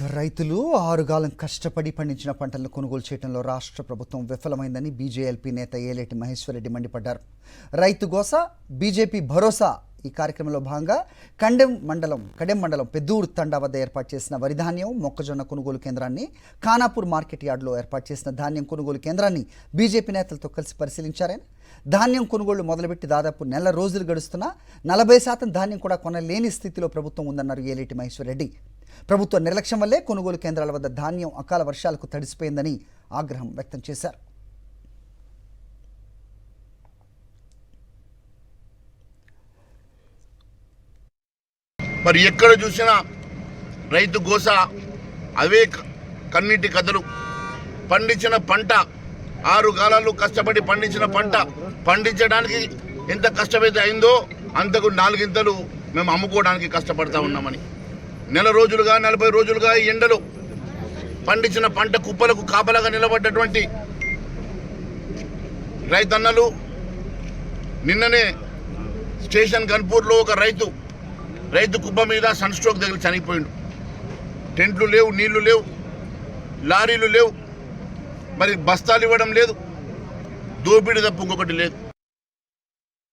రైతులు ఆరుగాలం కష్టపడి పండించిన పంటలను కొనుగోలు చేయడంలో రాష్ట్ర ప్రభుత్వం విఫలమైందని బీజేఎల్పీ నేత ఏలేటి మహేశ్వర్ రెడ్డి మండిపడ్డారు. రైతు గోస బీజేపీ భరోసా ఈ కార్యక్రమంలో భాగంగా కడెం మండలం పెద్దూరు తండా వద్ద ఏర్పాటు చేసిన వరిధాన్యం మొక్కజొన్న కొనుగోలు కేంద్రాన్ని, ఖానాపూర్ మార్కెట్ యార్డులో ఏర్పాటు చేసిన ధాన్యం కొనుగోలు కేంద్రాన్ని బీజేపీ నేతలతో కలిసి పరిశీలించారని. ధాన్యం కొనుగోళ్లు మొదలుపెట్టి దాదాపు నెల రోజులు గడుస్తున్నా 40% ధాన్యం కూడా కొనలేని స్థితిలో ప్రభుత్వం ఉందన్నారు ఏలేటి మహేశ్వర్ రెడ్డి. ప్రభుత్వ నిర్లక్ష్యం వల్లే కొనుగోలు కేంద్రాల వద్ద ధాన్యం అకాల వర్షాలకు తడిసిపోయిందని ఆగ్రహం వ్యక్తం చేశారు. మరి ఎక్కడ చూసినా రైతు గోస, అవే కన్నీటి కథలు. పండించిన పంట 6 కాలాలు కష్టపడి పండించిన పంట పండించడానికి ఎంత కష్టమైతే అయిందో అంతకు 4 ఇంతలు మేము అమ్ముకోవడానికి కష్టపడతా ఉన్నామని. నెల రోజులుగా 40 రోజులుగా ఎండలు పండించిన పంట కుప్పలకు కాపలాగా నిలబడ్డటువంటి రైతన్నలు నిన్ననే స్టేషన్ గన్పూర్లో ఒక రైతు కుప్ప మీద సన్ స్ట్రోక్ తగిలి చనిపోయిండు. టెంట్లు లేవు, నీళ్లు లేవు, లారీలు లేవు, మరి బస్తాలు ఇవ్వడం లేదు, దోపిడీ తప్ప ఇంకొకటి లేదు.